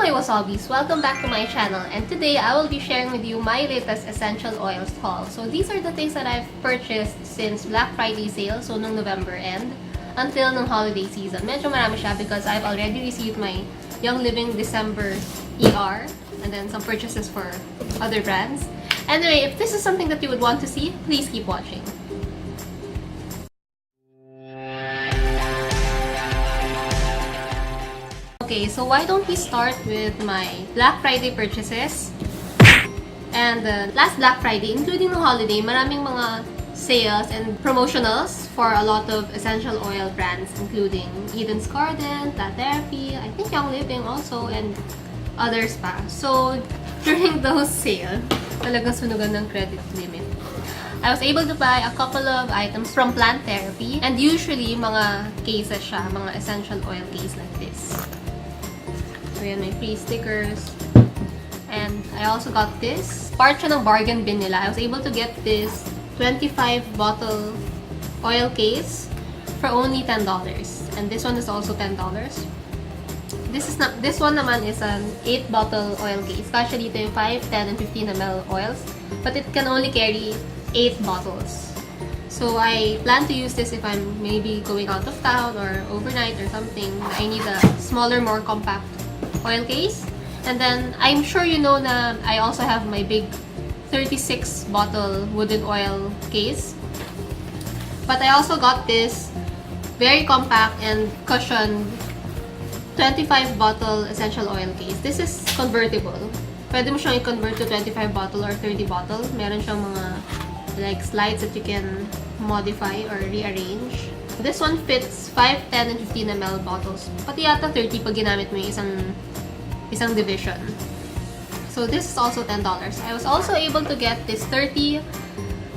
my wasabis! Welcome back to my channel, and today I will be sharing with you my latest essential oils haul. So these are the things that I've purchased since Black Friday sale, so nung November end, until nung holiday season. Medyo marami siya because I've already received my Young Living December ER, and then some purchases for other brands. Anyway, if this is something that you would want to see, please keep watching. Okay, so why don't we start with my Black Friday purchases? And last Black Friday, including the holiday, maraming mga sales and promotionals for a lot of essential oil brands, including Eden's Garden, La Therapy, I think Young Living also, and others pa. So, during those sales, talagang sunugan ng credit limit. I was able to buy a couple of items from Plant Therapy, and usually, mga cases siya, mga essential oil case like this. So, yan, may free stickers. And I also got this. Part siya ng bargain bin nila. I was able to get this 25 bottle oil case for only $10. And this one is also $10. This one naman is an 8 bottle oil case. Kasi dito yung 5, 10, and 15 ml oils. But it can only carry 8 bottles. So I plan to use this if I'm maybe going out of town or overnight or something. I need a smaller, more compact oil case. And then, I'm sure you know na I also have my big 36 bottle wooden oil case. But I also got this very compact and cushioned 25 bottle essential oil case. This is convertible. Pwede mo siyang i-convert to 25 bottle or 30 bottle. Meron siyang mga like slides that you can modify or rearrange. This one fits 5, 10, and 15 ml bottles. Pati yata 30 pag ginamit mo yung isang division. So this is also $10. I was also able to get this 30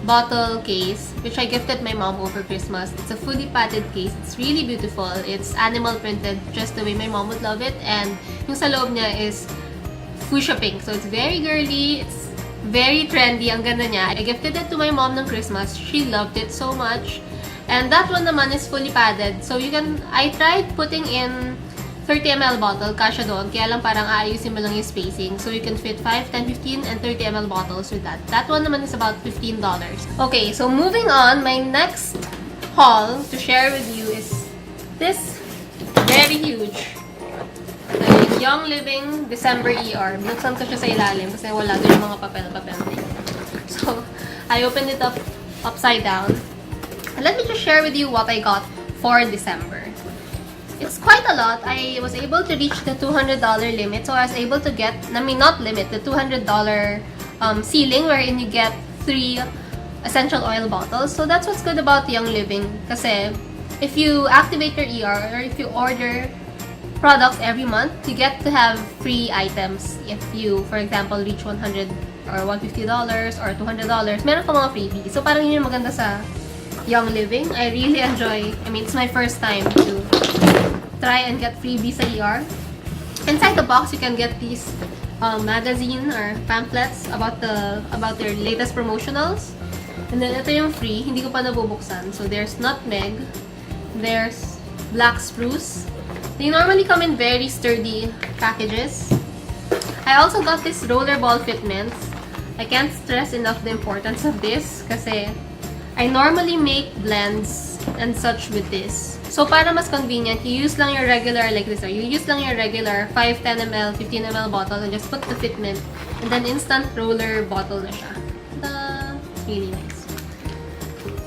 bottle case, which I gifted my mom over Christmas. It's a fully padded case. It's really beautiful. It's animal printed just the way my mom would love it. And yung sa loob niya is fuchsia pink. So it's very girly. It's very trendy. Ang ganda niya. I gifted it to my mom ng Christmas. She loved it so much. And that one naman is fully padded. So you can, I tried putting in 30 ml bottle, kasya doon. Kaya lang parang aayusin mo lang yung spacing. So you can fit 5, 10, 15, and 30 ml bottles with that. That one naman is about $15. Okay, so moving on, my next haul to share with you is this very huge Young Living December ER. Binuksan ko siya sa ilalim kasi wala doon yung mga papel-papel. So, I opened it up upside down. And let me just share with you what I got for December. It's quite a lot. I was able to reach the $200 limit. So, I was able to get, not limit, the $200 ceiling wherein you get 3 essential oil bottles. So, that's what's good about Young Living. Kasi, if you activate your ER or if you order products every month, you get to have free items. If you, for example, reach $100 or $150 or $200, meron pa mga freebies. So, parang yun yung maganda sa Young Living. I really enjoy, it's my first time to try and get freebies sa ER. Inside the box, you can get these magazine or pamphlets about their latest promotionals. And then, ito yung free. Hindi ko pa nabubuksan. So, there's nutmeg. There's black spruce. They normally come in very sturdy packages. I also got this rollerball fitments. I can't stress enough the importance of this kasi I normally make blends and such with this. So, para mas convenient, you use lang your regular, like this, or you use lang your regular 5, 10 ml, 15 ml bottle and just put the fitment and then instant roller bottle na siya. Really nice.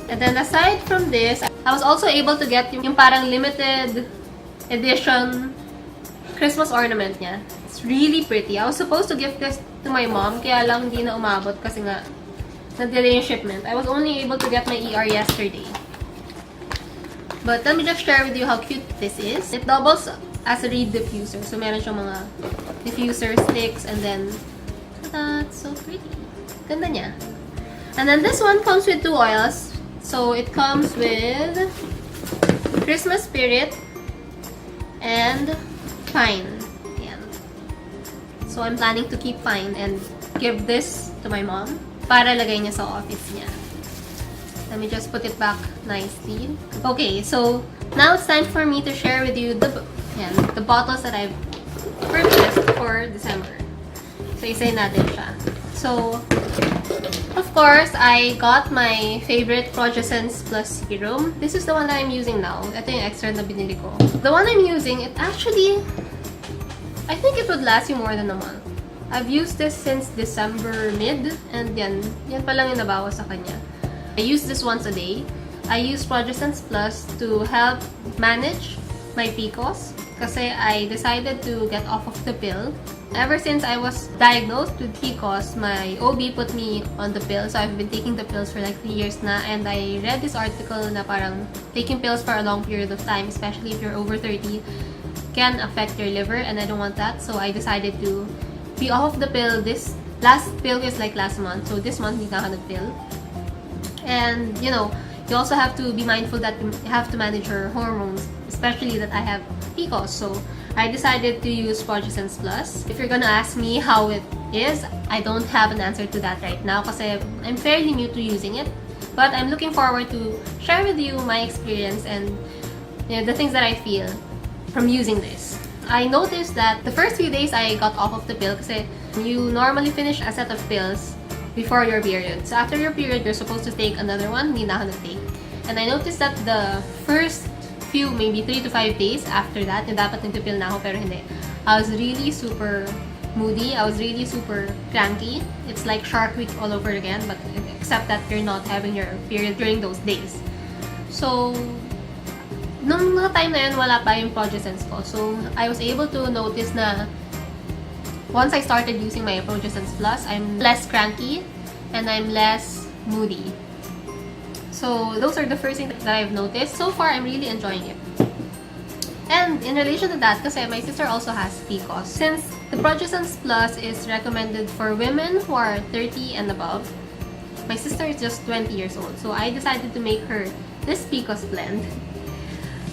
And then aside from this, I was also able to get yung parang limited edition Christmas ornament niya. It's really pretty. I was supposed to gift this to my mom, kaya lang hindi na umabot kasi nga na-delay yung shipment. I was only able to get my ER yesterday. But let me just share with you how cute this is. It doubles as a reed diffuser. So, meron siyang mga diffuser sticks and then, that's so pretty. Ganda niya. And then this one comes with 2 oils. So, it comes with Christmas Spirit and Pine. Ayan. So, I'm planning to keep Pine and give this to my mom para lagay niya sa office niya. Let me just put it back nicely. Okay, so now it's time for me to share with you the bottles that I've purchased for for December. So, isayin natin siya. So, of course, I got my favorite Progescence Plus Serum. This is the one that I'm using now. Ito yung extra na binili ko. The one I'm using, it actually, I think it would last you more than a month. I've used this since December mid, and yan pa lang yung nabawas sa kanya. I use this once a day. I use Progescence Plus to help manage my PCOS kasi I decided to get off of the pill. Ever since I was diagnosed with PCOS, my OB put me on the pill. So I've been taking the pills for like 3 years na, and I read this article na parang taking pills for a long period of time, especially if you're over 30, can affect your liver, and I don't want that. So I decided to be off the pill. This last pill is like last month, so this month hindi na ako nag-pill. And you know, you also have to be mindful that you have to manage your hormones, especially that I have PCOS. So I decided to use Progescence Plus. If you're gonna ask me how it is, I don't have an answer to that right now kasi I'm fairly new to using it. But I'm looking forward to share with you my experience and the things that I feel from using this. I noticed that the first few days I got off of the pill kasi you normally finish a set of pills before your period. So after your period, you're supposed to take another one. Hindi na ako nag-take. And I noticed that the first few, maybe 3 to 5 days after that, yung dapat nagpipil na ako pero hindi. I was really super moody. I was really super cranky. It's like Shark Week all over again, but except that you're not having your period during those days. So, nung mga time na yun, wala pa yung Progescence ko. So, I was able to notice na once I started using my Progescence Plus, I'm less cranky and I'm less moody. So, those are the first things that I've noticed. So far, I'm really enjoying it. And in relation to that, kasi my sister also has PCOS. Since the Progescence Plus is recommended for women who are 30 and above, my sister is just 20 years old. So, I decided to make her this PCOS blend.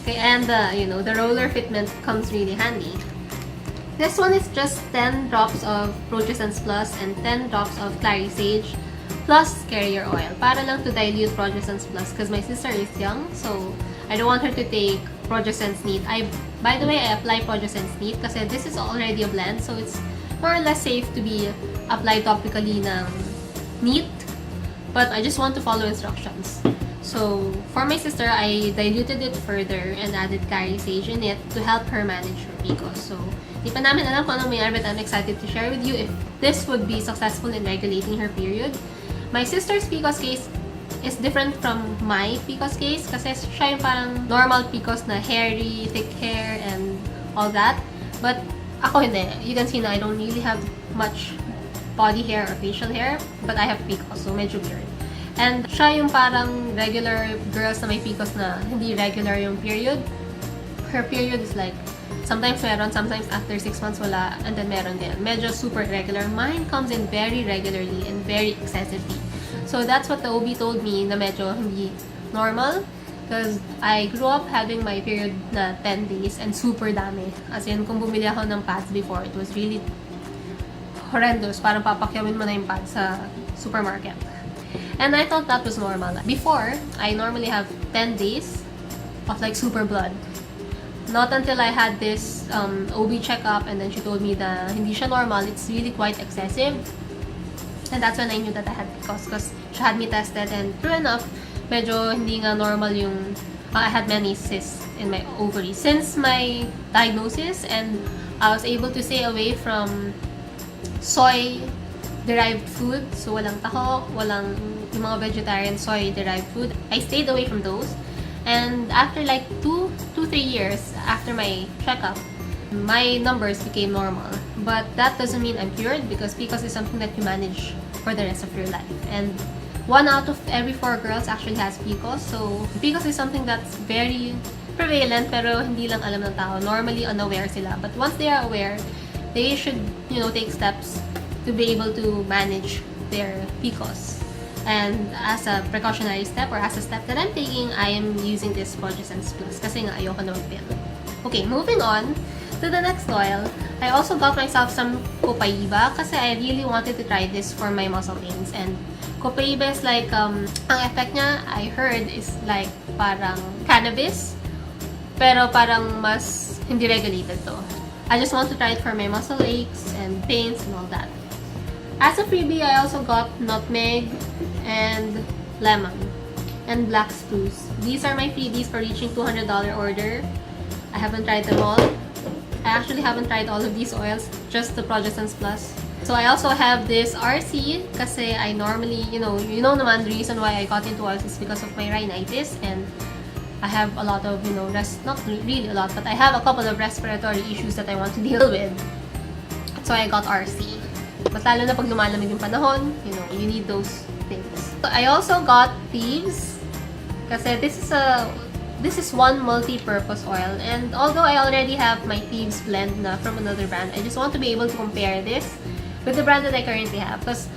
Okay, and the roller fitment comes really handy. This one is just 10 drops of Progescence Plus and 10 drops of Clary Sage plus carrier oil para lang to dilute Progescence Plus because my sister is young, so I don't want her to take Progescence neat. By the way, I apply Progescence neat kasi this is already a blend, so it's more or less safe to be applied topically ng neat, but I just want to follow instructions. So, for my sister, I diluted it further and added Clary Sage in it to help her manage her PCOS. So, di pa namin alam kung anong mayroon, but I'm excited to share with you if this would be successful in regulating her period. My sister's PCOS case is different from my PCOS case kasi siya yung parang normal PCOS na hairy, thick hair, and all that. But ako hindi. You can see na I don't really have much body hair or facial hair, but I have PCOS, so medyo weird. And siya yung parang regular girls na may PCOS na hindi regular yung period. Her period is like, sometimes meron, sometimes after 6 months wala, and then meron din. Medyo super regular. Mine comes in very regularly and very excessively. So that's what the OB told me na medyo hindi normal. Because I grew up having my period na 10 days and super dami. As in, kung bumili ako ng pads before, it was really horrendous. Parang papakyawin mo na yung pads sa supermarket. And I thought that was normal. Before, I normally have 10 days of like super blood. Not until I had this OB checkup and then she told me that hindi siya normal, it's really quite excessive. And that's when I knew that I had PCOS because she had me tested and true enough, medyo hindi nga normal yung I had many cysts in my ovaries since my diagnosis, and I was able to stay away from soy-derived food. So walang taho, walang yung mga vegetarian soy-derived food. I stayed away from those. And after like 2-3 years after my checkup, my numbers became normal. But that doesn't mean I'm cured because PCOS is something that you manage for the rest of your life. And 1 out of every 4 girls actually has PCOS. So PCOS is something that's very prevalent pero hindi lang alam ng tao. Normally unaware sila. But once they are aware, they should, take steps to be able to manage their PCOS. And as a precautionary step or as a step that I'm taking, I am using this Progescence Plus kasi nga ayoko na mag-pill. Okay, moving on to the next oil. I also got myself some Copaiba kasi I really wanted to try this for my muscle pains. And Copaiba is like, ang effect niya, I heard, is like parang cannabis, pero parang mas hindi regulated to. I just want to try it for my muscle aches and pains and all that. As a freebie, I also got nutmeg and lemon and black spruce. These are my freebies for reaching $200 order. I haven't tried them all. I actually haven't tried all of these oils, just the Progessence Plus. So I also have this RC kasi I normally, you know naman the reason why I got into oils is because of my rhinitis, and I have a lot of, not really a lot, but I have a couple of respiratory issues that I want to deal with. So I got RC. Mas lalo na pag lumalamig yung panahon, you need those things. So I also got Thieves kasi this is one multi-purpose oil, and although I already have my Thieves blend na from another brand, I just want to be able to compare this with the brand that I currently have, because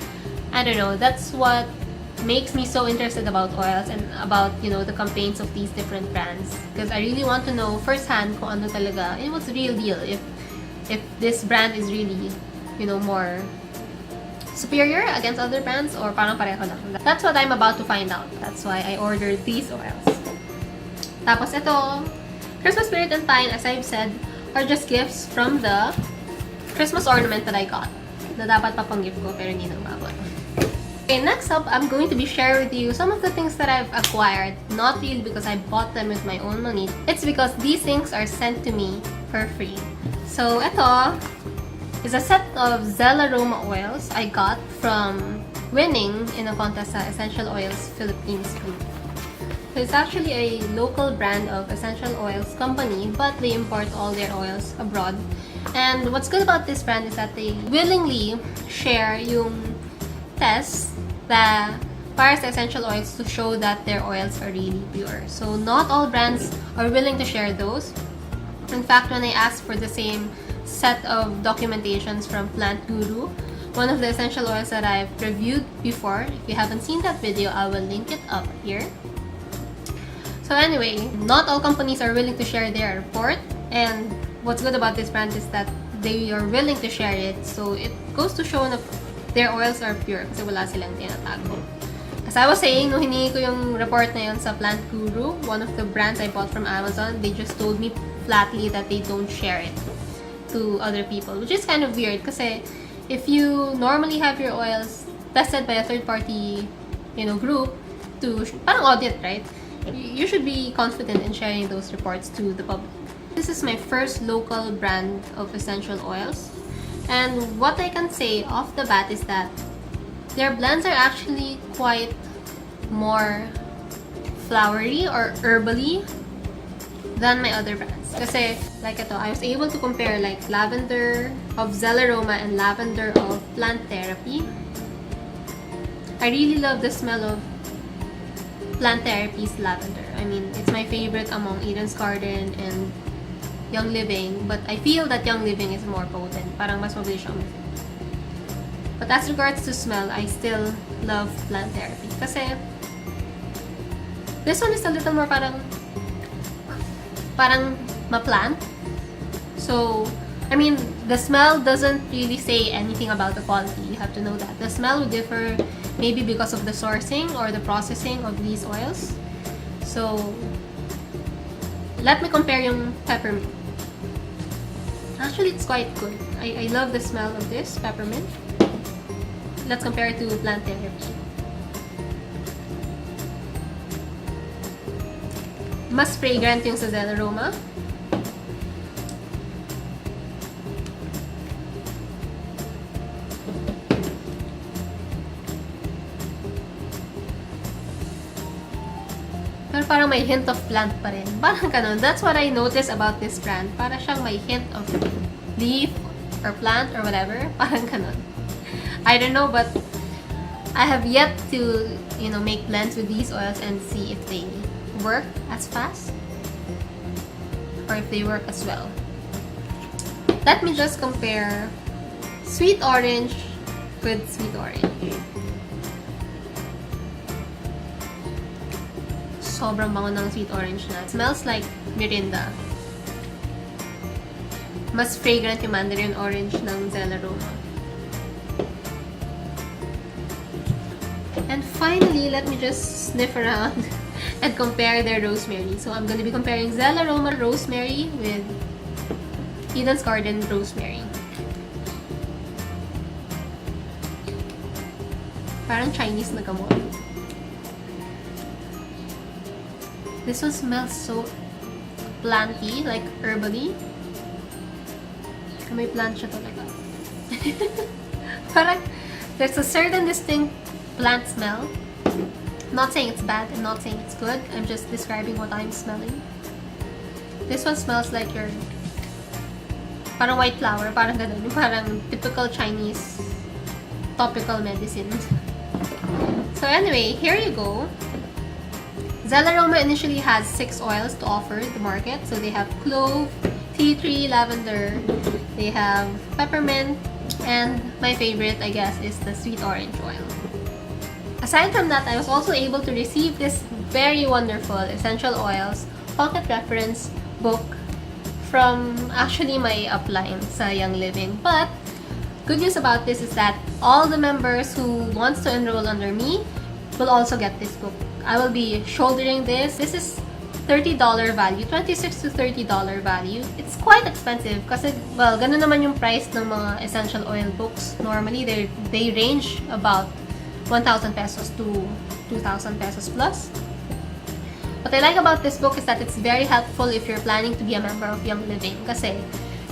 I don't know, that's what makes me so interested about oils and about, the campaigns of these different brands, because I really want to know firsthand kung ano talaga, what's the real deal, if this brand is really, more superior against other brands or parang pareho lang. That's what I'm about to find out. That's why I ordered these oils. Tapos ito, Christmas Spirit and Pine, as I've said, are just gifts from the Christmas ornament that I got. Na dapat pa pang gift ko pero hindi nang mabot. Okay, next up, I'm going to be sharing with you some of the things that I've acquired. Not really because I bought them with my own money. It's because these things are sent to me for free. So ito is a set of Zellaroma oils I got from winning in a contest sa Essential Oils Philippines group. So it's actually a local brand of essential oils company, but they import all their oils abroad. And what's good about this brand is that they willingly share yung tests that para sa essential oils to show that their oils are really pure. So not all brands are willing to share those. In fact, when I asked for the same set of documentations from Plant Guru, one of the essential oils that I've reviewed before, if you haven't seen that video, I will link it up here. So anyway, not all companies are willing to share their report, and what's good about this brand is that they are willing to share it, so it goes to show na their oils are pure kasi wala silang tinatago. As I was saying, nung hiningi ko yung report na yun sa Plant Guru, one of the brands I bought from Amazon, they just told me flatly that they don't share it to other people, which is kind of weird kasi if you normally have your oils tested by a third-party, group to parang audit, right? You should be confident in sharing those reports to the public. This is my first local brand of essential oils, and what I can say off the bat is that their blends are actually quite more flowery or herbally than my other brands. Kasi, like ito, I was able to compare like lavender of Zellaroma and lavender of Plant Therapy. I really love the smell of Plant Therapy's lavender. I mean, it's my favorite among Eden's Garden and Young Living, but I feel that Young Living is more potent. Parang mas mabilis siyang move. But as regards to smell, I still love Plant Therapy. Kasi this one is a little more parang ma-plant. So, I mean, the smell doesn't really say anything about the quality. You have to know that. The smell would differ maybe because of the sourcing or the processing of these oils. So, let me compare yung peppermint. Actually, it's quite good. I love the smell of this peppermint. Let's compare it to Plant Therapy. Mas fragrant yung sa Zellaroma. Pero parang may hint of plant pa rin. Parang ganun. That's what I noticed about this brand. Parang siyang may hint of leaf or plant or whatever. Parang ganun. I don't know, but I have yet to, make blends with these oils and see if they work as fast or if they work as well. Let me just compare sweet orange with sweet orange. Sobrang bango ng sweet orange na. It smells like Mirinda. Mas fragrant yung mandarin orange ng Zellaroma. And finally, let me just sniff around and compare their rosemary. So I'm going to be comparing Zellaroma rosemary with Eden's Garden Rosemary. Parang Chinese na gamot. This one smells so planty, like herbally. May plant siya talaga. Parang there's a certain distinct plant smell. I'm not saying it's bad, I'm not saying it's good. I'm just describing what I'm smelling. This one smells like your parang white flower, parang ganun. Parang typical Chinese topical medicine. So anyway, here you go. Zellaroma initially has 6 oils to offer the market. So they have clove, tea tree, lavender, they have peppermint, and my favorite, I guess, is the sweet orange oil. Aside from that, I was also able to receive this very wonderful essential oils pocket reference book from actually my upline sa Young Living. But good news about this is that all the members who wants to enroll under me will also get this book. I will be shouldering this. This is $30 value, $26 to $30 value. It's quite expensive kasi, well, ganun naman yung price ng mga essential oil books. Normally, they range about 1,000 pesos to 2,000 pesos plus. What I like about this book is that it's very helpful if you're planning to be a member of Young Living kasi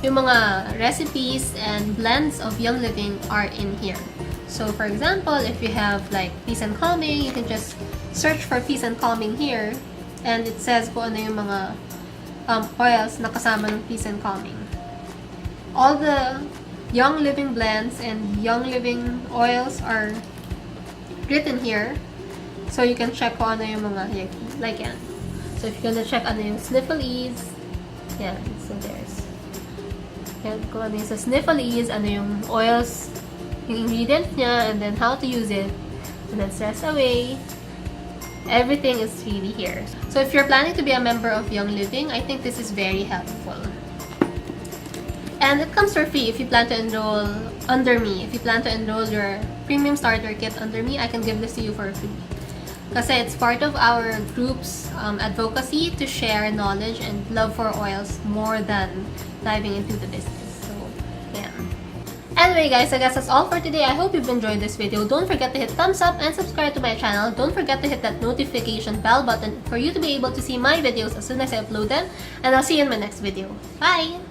yung mga recipes and blends of Young Living are in here. So, for example, if you have like Peace and Calming, you can just search for Peace and Calming here, and it says kung ano yung mga oils na kasama ng Peace and Calming. All the Young Living blends and Young Living oils are written here, so you can check kung ano yung mga like yan. So, if you're gonna check ano yung Sniffle Ease, yan, so there's yan, kung ano yung sa Sniffle Ease, ano yung oils, yung ingredients niya, and then how to use it, and then stress away. Everything is really here. So if you're planning to be a member of Young Living, I think this is very helpful. And it comes for free if you plan to enroll under me. If you plan to enroll your premium starter kit under me, I can give this to you for free. Kasi it's part of our group's advocacy to share knowledge and love for oils more than diving into the business. So, yeah. Anyway guys, I guess that's all for today. I hope you've enjoyed this video. Don't forget to hit thumbs up and subscribe to my channel. Don't forget to hit that notification bell button for you to be able to see my videos as soon as I upload them. And I'll see you in my next video. Bye!